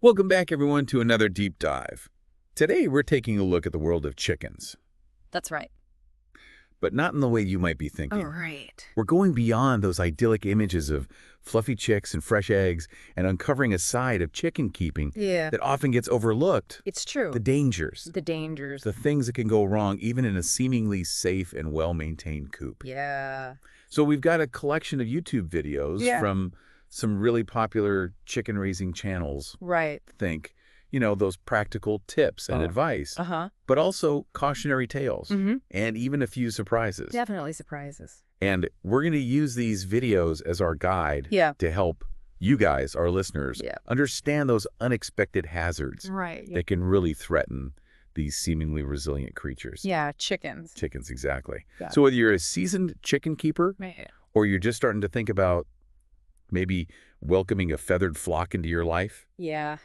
Welcome back, everyone, to another deep dive. Today, we're taking a look at the world of chickens, That's right. but not in the way you might be thinking. Oh, right. We're going beyond those idyllic images of fluffy chicks and fresh eggs and uncovering a side of chicken keeping Yeah, that often gets overlooked. it's true. The dangers, The dangers. the things that can go wrong even in a seemingly safe and well-maintained coop. Yeah. So we've got a collection of YouTube videos from some really popular chicken-raising channels. Right. Think, those practical tips and advice, Uh-huh. but also cautionary tales and even a few surprises. Definitely surprises. And we're going to use these videos as our guide Yeah. to help you guys, our listeners, Yeah. understand those unexpected hazards Right. Yeah. that can really threaten these seemingly resilient creatures. Yeah, chickens. Chickens, exactly. Got So whether you're a seasoned chicken keeper Right. or you're just starting to think about maybe welcoming a feathered flock into your life, Yeah.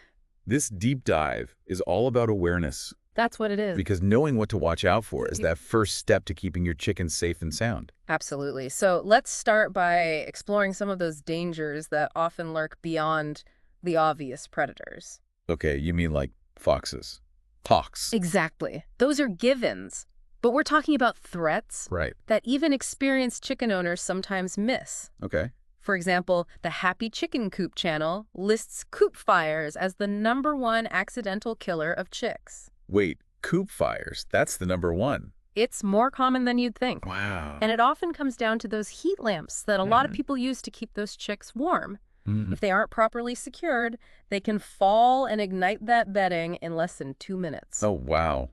this deep dive is all about awareness, That's what it is. because knowing what to watch out for is that first step to keeping your chickens safe and sound. Absolutely. So let's start by exploring some of those dangers that often lurk beyond the obvious predators. Okay, you mean like foxes, hawks. Exactly. Those are givens. But we're talking about threats Right. that even experienced chicken owners sometimes miss. Okay. For example, the Happy Chicken Coop channel lists coop fires as the #1 accidental killer of chicks. Wait, coop fires, that's the number one. It's more common than you'd think. Wow. And it often comes down to those heat lamps that a lot of people use to keep those chicks warm. Mhm. If they aren't properly secured, they can fall and ignite that bedding in less than 2 minutes. Oh, wow.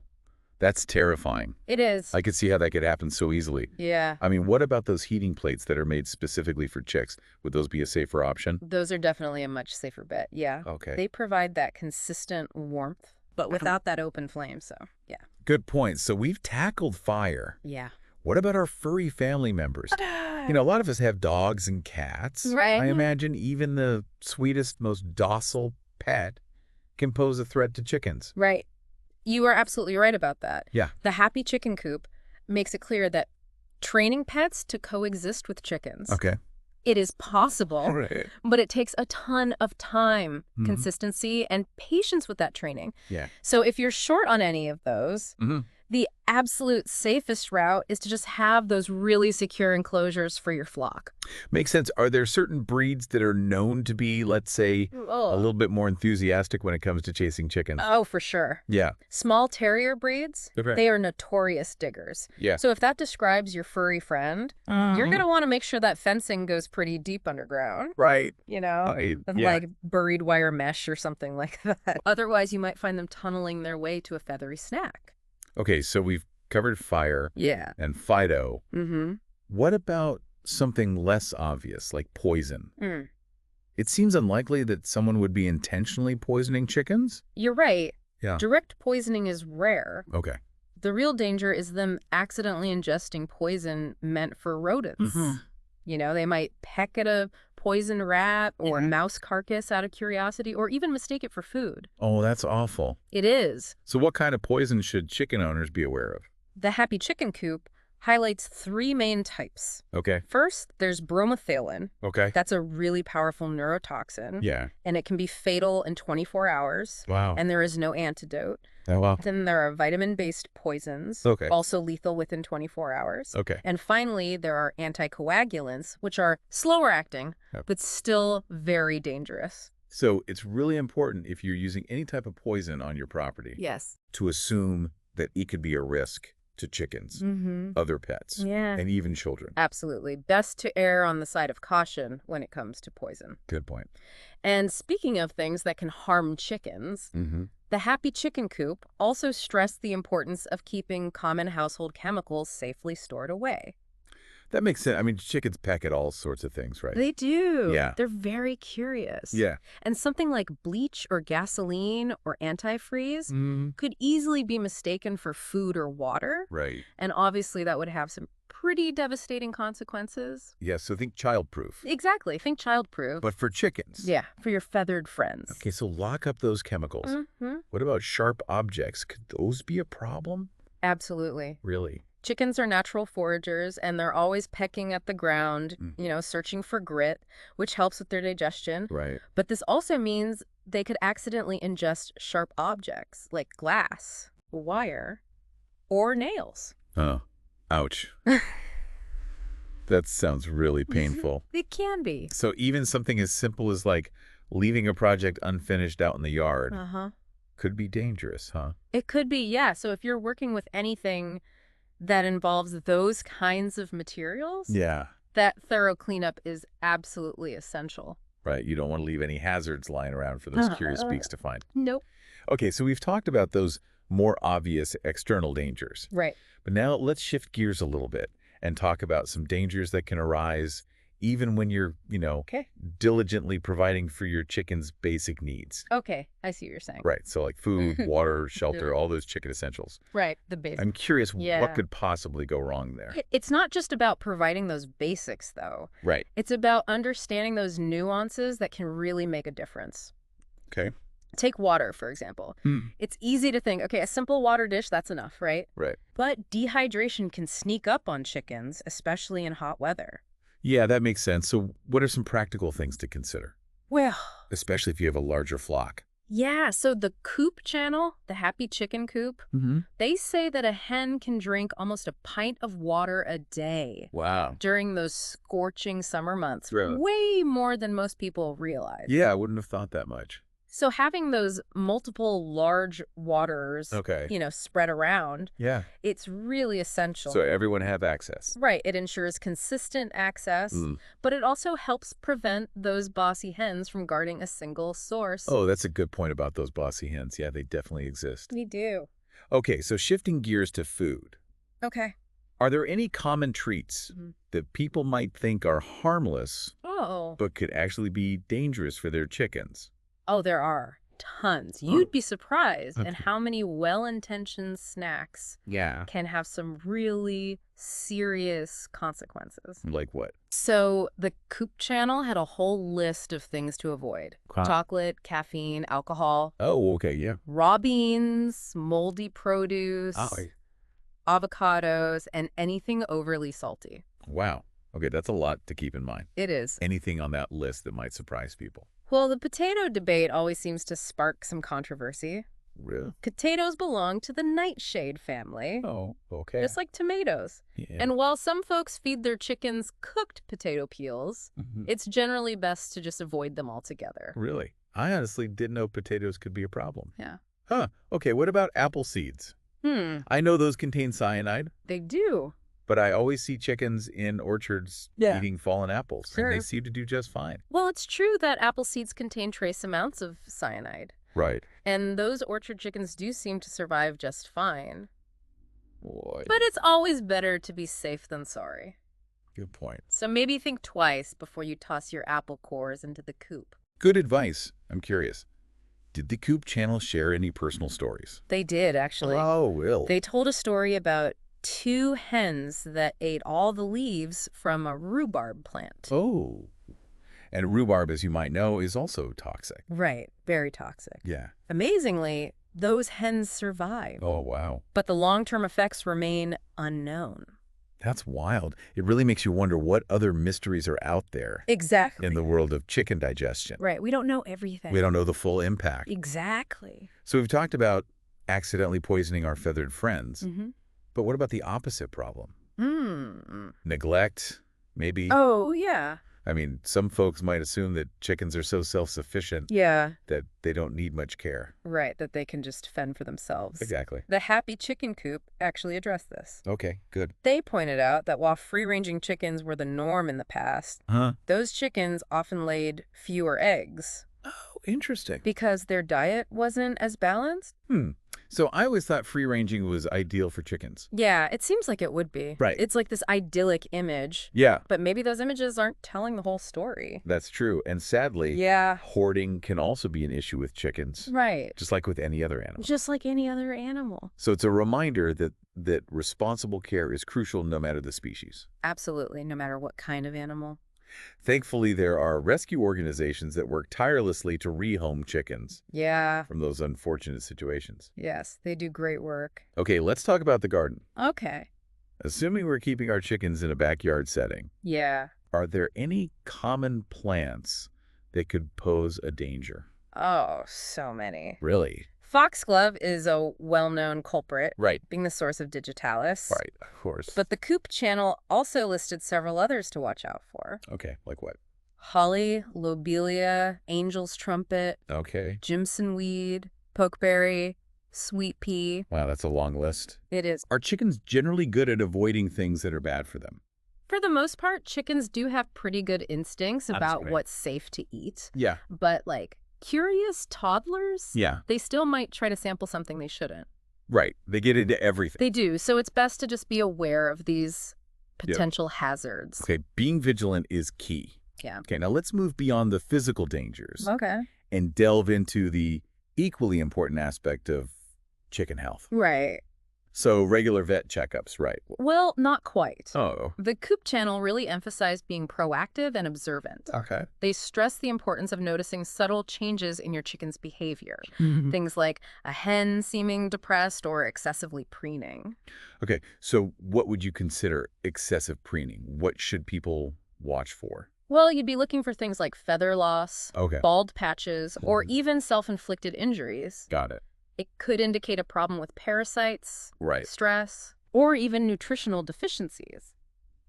That's terrifying. It is. I could see how that could happen so easily. Yeah. I mean, what about those heating plates that are made specifically for chicks? Would those be a safer option? Those are definitely a much safer bet. Yeah. Okay. They provide that consistent warmth, but without that open flame, so yeah. Good point. So we've tackled fire. Yeah. What about our furry family members? A lot of us have dogs and cats. Right. I imagine even the sweetest, most docile pet can pose a threat to chickens. Right. You are absolutely right about that. Yeah. The Happy Chicken Coop makes it clear that training pets to coexist with chickens. Okay. It is possible, Right. but it takes a ton of time, Mhm. consistency, and patience with that training. Yeah. So if you're short on any of those, the absolute safest route is to just have those really secure enclosures for your flock. Makes sense. Are there certain breeds that are known to be, let's say, a little bit more enthusiastic when it comes to chasing chickens? Oh, for sure. Yeah. Small terrier breeds, Okay. they are notorious diggers. Yeah. So if that describes your furry friend, you're going to want to make sure that fencing goes pretty deep underground, Right. with like buried wire mesh or something like that. Otherwise, you might find them tunneling their way to a feathery snack. Okay, so we've covered fire Yeah. and Fido. Mm-hmm. What about something less obvious, like poison? Mm. It seems unlikely that someone would be intentionally poisoning chickens. You're right. Yeah. Direct poisoning is rare. Okay. The real danger is them accidentally ingesting poison meant for rodents. They might peck at a poison rat or mouse carcass out of curiosity, or even mistake it for food. Oh, that's awful. It is. So what kind of poison should chicken owners be aware of? The Happy Chicken Coop highlights 3 main types. Okay. First, there's bromethylin. Okay. That's a really powerful neurotoxin. Yeah. And it can be fatal in 24 hours. Wow. And there is no antidote. Oh, wow. Then there are vitamin-based poisons, Okay. also lethal within 24 hours. Okay. And finally, there are anticoagulants, which are slower acting, Yep. but still very dangerous. So it's really important if you're using any type of poison on your property Yes. to assume that it could be a risk to chickens, Mm-hmm. other pets, Yeah. and even children. Absolutely. Best to err on the side of caution when it comes to poison. Good point. And speaking of things that can harm chickens, Mm-hmm. the Happy Chicken Coop also stressed the importance of keeping common household chemicals safely stored away. That makes sense. I mean, chickens peck at all sorts of things, right? They do. Yeah. They're very curious. Yeah. And something like bleach or gasoline or antifreeze Mm, could easily be mistaken for food or water. right. And obviously that would have some pretty devastating consequences. Yeah, so think childproof. Exactly. Think childproof. But for chickens. Yeah, for your feathered friends. Okay, so lock up those chemicals. Mm-hmm. What about sharp objects? Could those be a problem? Absolutely. Really? Chickens are natural foragers, and they're always pecking at the ground, Mm. searching for grit, which helps with their digestion. Right. But this also means they could accidentally ingest sharp objects like glass, wire, or nails. Oh, ouch. That sounds really painful. It can be. So even something as simple as like leaving a project unfinished out in the yard could be dangerous, huh? It could be, yeah. So if you're working with anything that involves those kinds of materials, Yeah. that thorough cleanup is absolutely essential. Right. You don't want to leave any hazards lying around for those curious beaks to find. Nope. Okay, so we've talked about those more obvious external dangers. Right. But now let's shift gears a little bit and talk about some dangers that can arise even when you're, Okay. diligently providing for your chicken's basic needs. Okay. I see what you're saying. Right. So like food, water, shelter, all those chicken essentials. Right. The basics. I'm curious, Yeah. what could possibly go wrong there? It's not just about providing those basics, though. Right. It's about understanding those nuances that can really make a difference. Okay. Take water, for example. It's easy to think, okay, a simple water dish, that's enough, right? Right. But dehydration can sneak up on chickens, especially in hot weather. Yeah, that makes sense. So what are some practical things to consider, Well, especially if you have a larger flock? yeah, so the coop channel, the happy chicken coop, they say that a hen can drink almost a pint of water a day Wow. during those scorching summer months. Really? Way more than most people realize. Yeah, I wouldn't have thought that much. So having those multiple large waters, Okay. spread around, Yeah. it's really essential. So everyone have access. Right. It ensures consistent access, but it also helps prevent those bossy hens from guarding a single source. Oh, that's a good point about those bossy hens. Yeah, they definitely exist. We do. Okay, so shifting gears to food. Okay. Are there any common treats that people might think are harmless Oh. but could actually be dangerous for their chickens? Oh, there are tons. You'd be surprised Okay. at how many well-intentioned snacks Yeah. can have some really serious consequences. Like what? So the Coop channel had a whole list of things to avoid. Chocolate, caffeine, alcohol, Oh, okay, yeah. raw beans, moldy produce, avocados, and anything overly salty. Wow. Okay, that's a lot to keep in mind. It is. Anything on that list that might surprise people. Well, the potato debate always seems to spark some controversy. Really? Potatoes belong to the nightshade family, Oh, okay. just like tomatoes. Yeah. And while some folks feed their chickens cooked potato peels, it's generally best to just avoid them altogether. Really? I honestly didn't know potatoes could be a problem. Yeah. Huh. Okay, what about apple seeds? I know those contain cyanide, They do. but I always see chickens in orchards eating fallen apples, and they Sure. seem to do just fine. Well, it's true that apple seeds contain trace amounts of cyanide. Right. And those orchard chickens do seem to survive just fine. Boy. But it's always better to be safe than sorry. Good point. So maybe think twice before you toss your apple cores into the coop. Good advice. I'm curious. Did the Coop channel share any personal stories? They did, actually. Oh, really? They told a story about 2 hens that ate all the leaves from a rhubarb plant. Oh. And rhubarb, as you might know, is also toxic. Right. Very toxic. Yeah. Amazingly, those hens survived. Oh, wow. But the long-term effects remain unknown. That's wild. It really makes you wonder what other mysteries are out there Exactly. in the world of chicken digestion. Right. We don't know everything. We don't know the full impact. Exactly. So we've talked about accidentally poisoning our feathered friends. But what about the opposite problem? Neglect, maybe? Oh, yeah. I mean, some folks might assume that chickens are so self-sufficient Yeah. that they don't need much care. Right. That they can just fend for themselves. Exactly. The Happy Chicken Coop actually addressed this. Okay, good. They pointed out that while free-ranging chickens were the norm in the past, those chickens often laid fewer eggs Oh, interesting. because their diet wasn't as balanced. So I always thought free-ranging was ideal for chickens. Yeah, it seems like it would be. Right. It's like this idyllic image, Yeah, but maybe those images aren't telling the whole story. that's true. And sadly, Yeah. hoarding can also be an issue with chickens, Right. just like with any other animal. Just like any other animal. So it's a reminder that responsible care is crucial no matter the species. Absolutely, no matter what kind of animal. Thankfully, there are rescue organizations that work tirelessly to rehome chickens Yeah. from those unfortunate situations. Yes, they do great work. Okay, let's talk about the garden. Okay. Assuming we're keeping our chickens in a backyard setting, Yeah. are there any common plants that could pose a danger? Oh, so many. Really? Foxglove is a well-known culprit, Right. being the source of digitalis. Right, of course. But the coop channel also listed several others to watch out for. Okay, like what? Holly, lobelia, angel's trumpet, Okay. jimson weed, pokeberry, sweet pea. Wow, that's a long list. It is. Are chickens generally good at avoiding things that are bad for them? For the most part, chickens do have pretty good instincts about great. what's safe to eat. Yeah. But, like, curious toddlers, Yeah. they still might try to sample something they shouldn't. Right. They get into everything. They do. So it's best to just be aware of these potential hazards. Okay, being vigilant is key. Yeah. Okay, now let's move beyond the physical dangers Okay. and delve into the equally important aspect of chicken health. Right. So regular vet checkups, right? Well, not quite. Oh. The Coop channel really emphasized being proactive and observant. Okay. They stress the importance of noticing subtle changes in your chicken's behavior. Things like a hen seeming depressed or excessively preening. Okay, so what would you consider excessive preening? What should people watch for? Well, you'd be looking for things like feather loss, Okay. bald patches, or even self-inflicted injuries. Got it. It could indicate a problem with parasites, Right. stress, or even nutritional deficiencies.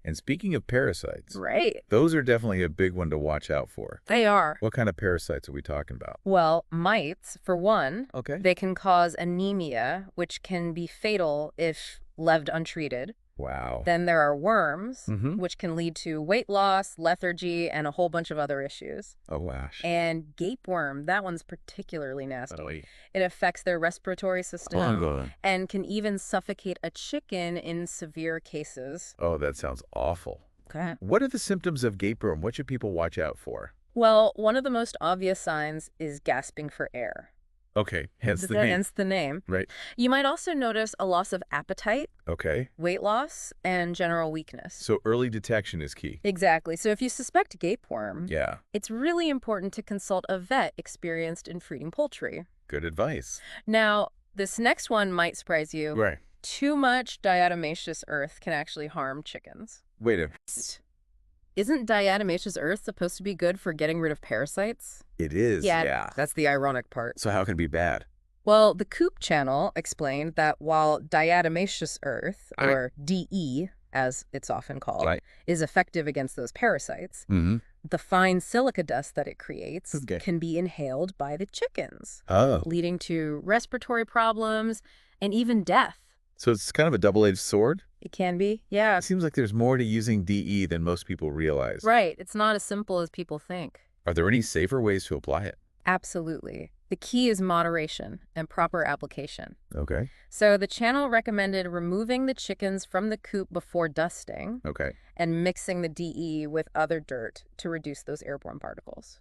And speaking of parasites, Right. those are definitely a big one to watch out for. They are. What kind of parasites are we talking about? Well, mites, for one, Okay. they can cause anemia, which can be fatal if left untreated. Wow. Then there are worms, Mhm. which can lead to weight loss, lethargy, and a whole bunch of other issues. Oh, gosh. And gapeworm, that one's particularly nasty. Really? It affects their respiratory system God. and can even suffocate a chicken in severe cases. Oh, that sounds awful. Okay. What are the symptoms of gapeworm? What should people watch out for? Well, one of the most obvious signs is gasping for air. Okay, hence the name. Hence the name. Right. You might also notice a loss of appetite, Okay. weight loss, and general weakness. So early detection is key. Exactly. So if you suspect gapeworm, Yeah. it's really important to consult a vet experienced in feeding poultry. Good advice. Now, this next one might surprise you. Right. Too much diatomaceous earth can actually harm chickens. Wait a minute. Isn't diatomaceous earth supposed to be good for getting rid of parasites? It is. Yeah. That's the ironic part. So how can it be bad? Well, the Coop channel explained that while diatomaceous earth, or DE, as it's often called, Right. is effective against those parasites, Mm-hmm. the fine silica dust that it creates Okay. can be inhaled by the chickens, Oh. leading to respiratory problems and even death. So it's kind of a double-edged sword? It can be, yeah. It seems like there's more to using DE than most people realize. Right, it's not as simple as people think. Are there any safer ways to apply it? Absolutely. The key is moderation and proper application. Okay. So the channel recommended removing the chickens from the coop before dusting Okay. and mixing the DE with other dirt to reduce those airborne particles.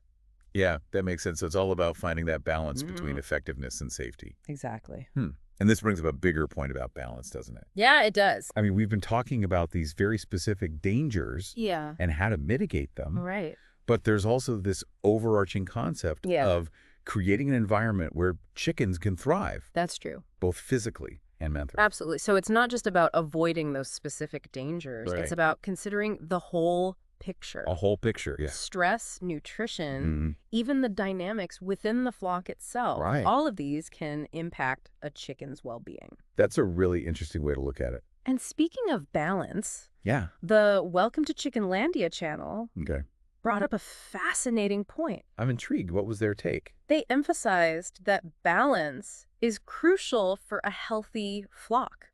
Yeah, that makes sense. So it's all about finding that balance between effectiveness and safety. Exactly. And this brings up a bigger point about balance, doesn't it? Yeah, it does. I mean, we've been talking about these very specific dangers Yeah. and how to mitigate them. Right. But there's also this overarching concept Yeah. of creating an environment where chickens can thrive, That's true. both physically and mentally. Absolutely. So it's not just about avoiding those specific dangers. Right. It's about considering the whole picture. A whole picture, yeah. Stress, nutrition, Mhm. even the dynamics within the flock itself. Right. All of these can impact a chicken's well-being. That's a really interesting way to look at it. And speaking of balance, Yeah. the Welcome to Chickenlandia channel Okay. brought up a fascinating point. I'm intrigued. What was their take? They emphasized that balance is crucial for a healthy flock.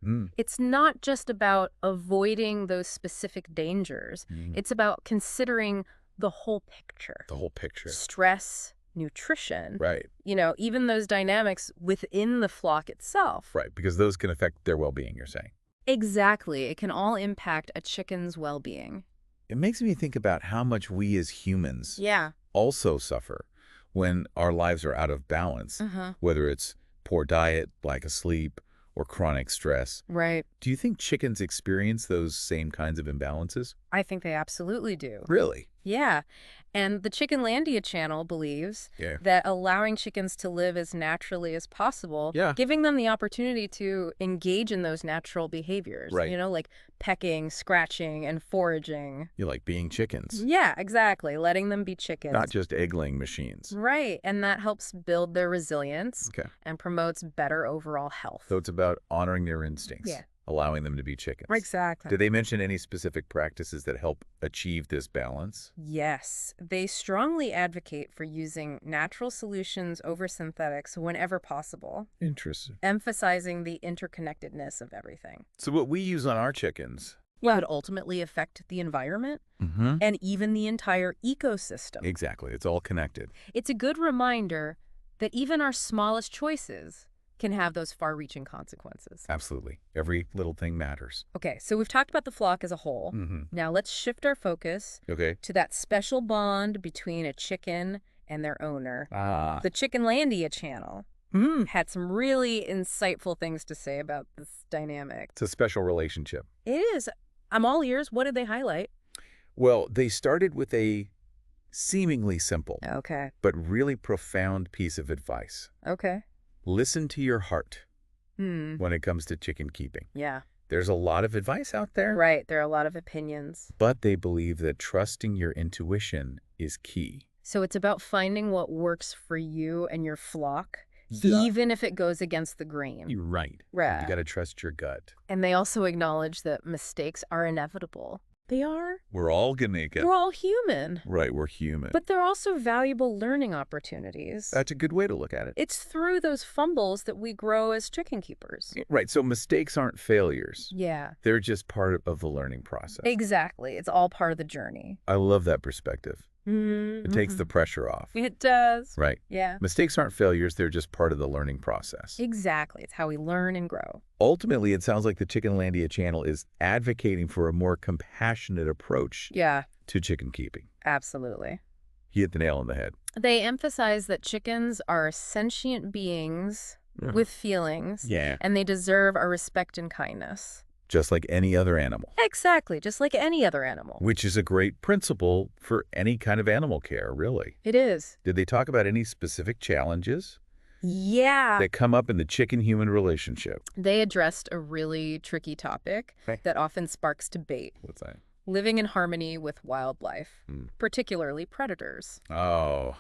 Mm. It's not just about avoiding those specific dangers. It's about considering the whole picture. The whole picture. Stress, nutrition, Right. even those dynamics within the flock itself. Right. Because those can affect their well-being, you're saying. Exactly. It can all impact a chicken's well-being. It makes me think about how much we as humans Yeah. also suffer when our lives are out of balance, whether it's poor diet, lack of sleep, or chronic stress. Right. Do you think chickens experience those same kinds of imbalances? I think they absolutely do. Really? Yeah. And the Chickenlandia channel believes Yeah. that allowing chickens to live as naturally as possible, Yeah. giving them the opportunity to engage in those natural behaviors, Right. like pecking, scratching, and foraging. You like being chickens, Yeah, exactly. Letting them be not chickens. just egg-laying machines. Right. And that helps build their resilience Okay. and promotes better overall health. So it's about honoring their instincts, Yeah. allowing them to be chickens. Exactly. Did they mention any specific practices that help achieve this balance? Yes, they strongly advocate for using natural solutions over synthetics whenever possible, Interesting. emphasizing the interconnectedness of everything. So what we use on our chickens. Could ultimately affect the environment Mm-hmm. and even the entire ecosystem. Exactly. It's all connected. It's a good reminder that even our smallest choices can have those far-reaching consequences. Absolutely. Every little thing matters. Okay, so we've talked about the flock as a whole. Mm-hmm. Now let's shift our focus Okay. to that special bond between a chicken and their owner. Ah. The Chickenlandia channel had some really insightful things to say about this dynamic. It's a special relationship. It is. I'm all ears. What did they highlight? Well, they started with a seemingly simple Okay. but really profound piece of advice. Okay. Listen to your heart Hmm. when it comes to chicken keeping. Yeah. There's a lot of advice out there, Right. There are a lot of opinions. but they believe that trusting your intuition is key. So it's about finding what works for you and your flock, Yeah. even if it goes against the grain. You're right. Right. You got to trust your gut. And they also acknowledge that mistakes are inevitable. They are. We're all going to make it. We're all human. Right, we're human. But they're also valuable learning opportunities. That's a good way to look at it. It's through those fumbles that we grow as chicken keepers. Right, so mistakes aren't failures. Yeah. They're just part of the learning process. Exactly. It's all part of the journey. I love that perspective. Mm-hmm. It takes the pressure off. It does. Right. Yeah. Mistakes aren't failures, they're just part of the learning process. Exactly. It's how we learn and grow. Ultimately, it sounds like the Chickenlandia channel is advocating for a more compassionate approach Yeah, to chicken keeping. absolutely. You hit the nail on the head. They emphasize that chickens are sentient beings with feelings, Yeah. and they deserve our respect and kindness. Just like any other animal. Exactly, just like any other animal. Which is a great principle for any kind of animal care, really. It is. Did they talk about any specific challenges Yeah. that come up in the chicken-human relationship? They addressed a really tricky topic Okay. that often sparks debate. What's that? Living in harmony with wildlife, Hmm. particularly predators. Oh,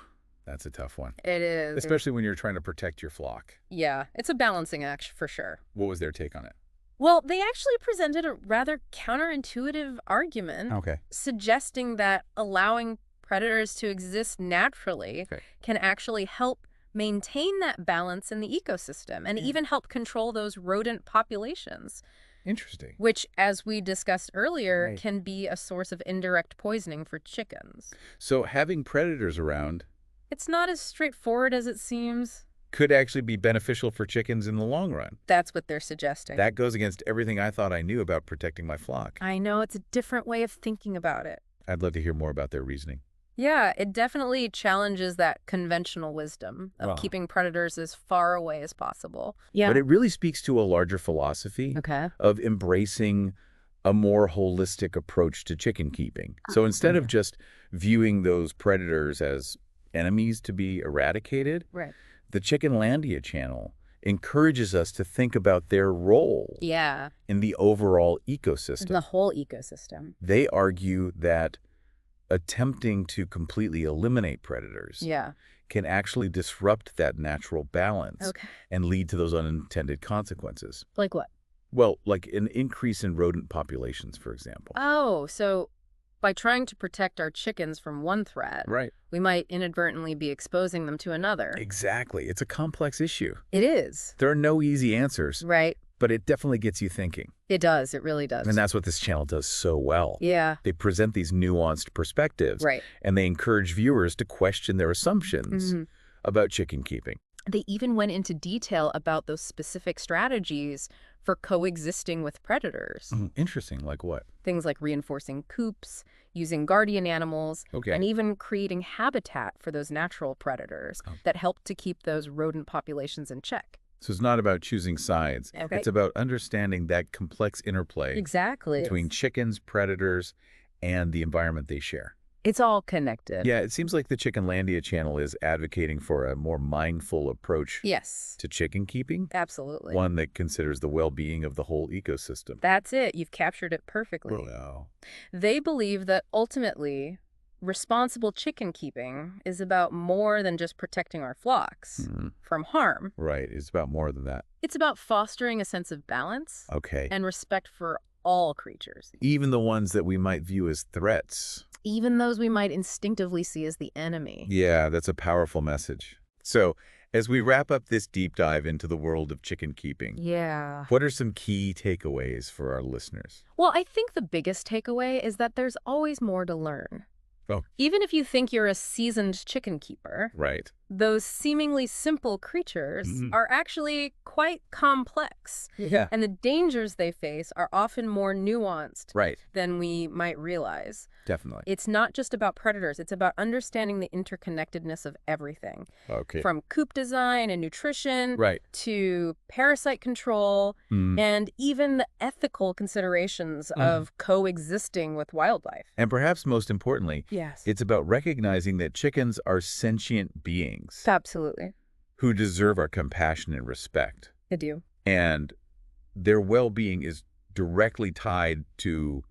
that's a tough one. It is. Especially when you're trying to protect your flock. Yeah, it's a balancing act for sure. What was their take on it? Well, they actually presented a rather counterintuitive argument, Okay. suggesting that allowing predators to exist naturally can actually help maintain that balance in the ecosystem and even help control those rodent populations, Interesting. which, as we discussed earlier, Right. can be a source of indirect poisoning for chickens. So having predators around It's not as straightforward as it seems. could actually be beneficial for chickens in the long run. That's what they're suggesting. That goes against everything I thought I knew about protecting my flock. I know, it's a different way of thinking about it. I'd love to hear more about their reasoning. Yeah, it definitely challenges that conventional wisdom of Wow. keeping predators as far away as possible. Yeah. But it really speaks to a larger philosophy Okay. of embracing a more holistic approach to chicken keeping. So instead of just viewing those predators as enemies to be eradicated, Right. the Chickenlandia channel encourages us to think about their role Yeah. in the overall ecosystem. The whole ecosystem. They argue that attempting to completely eliminate predators Yeah. can actually disrupt that natural balance Okay. and lead to those unintended consequences. Like what? Well, like an increase in rodent populations, for example. Oh, so by trying to protect our chickens from one threat, Right. we might inadvertently be exposing them to another. Exactly. It's a complex issue. It is. There are no easy answers, Right. but it definitely gets you thinking. It does. It really does. And that's what this channel does so well. Yeah. They present these nuanced perspectives, Right. and they encourage viewers to question their assumptions Mhm. about chicken keeping. They even went into detail about those specific strategies for coexisting with predators. Interesting. Like what? Things like reinforcing coops, using guardian animals, Okay. and even creating habitat for those natural predators that help to keep those rodent populations in check. So it's not about choosing sides. Okay. It's about understanding that complex interplay Exactly. between chickens, predators, and the environment they share. It's all connected. Yeah, it seems like the Chickenlandia channel is advocating for a more mindful approach Yes, to chicken keeping, absolutely. one that considers the well-being of the whole ecosystem. That's it. You've captured it perfectly. Wow. They believe that ultimately, responsible chicken keeping is about more than just protecting our flocks from harm. Right, it's about more than that. It's about fostering a sense of balance Okay. and respect for all creatures, Even the ones that we might view as threats. even those we might instinctively see as the enemy. Yeah, that's a powerful message. So, as we wrap up this deep dive into the world of chicken keeping, Yeah. what are some key takeaways for our listeners? Well, I think the biggest takeaway is that there's always more to learn. Oh. Even if you think you're a seasoned chicken keeper, Right. those seemingly simple creatures are actually quite complex. Yeah. And the dangers they face are often more nuanced Right. than we might realize. Definitely. It's not just about predators. It's about understanding the interconnectedness of everything. Okay. From coop design and nutrition Right. to parasite control and even the ethical considerations of coexisting with wildlife. And perhaps most importantly, Yes. it's about recognizing that chickens are sentient beings Absolutely. who deserve our compassion and respect. I do. And their well-being is directly tied to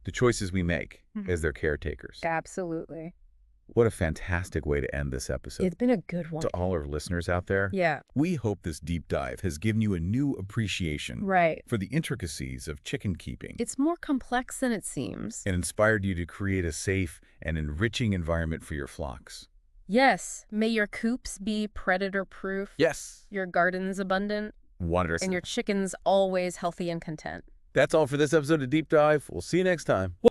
the choices we make as their caretakers. Absolutely. What a fantastic way to end this episode. It's been a good one. To all our listeners out there, Yeah. we hope this deep dive has given you a new appreciation Right. for the intricacies of chicken keeping It's more complex than it seems. and inspired you to create a safe and enriching environment for your flocks. Yes. May your coops be predator-proof, Yes. your gardens abundant, Wondrous. and your chickens always healthy and content. That's all for this episode of Deep Dive. We'll see you next time.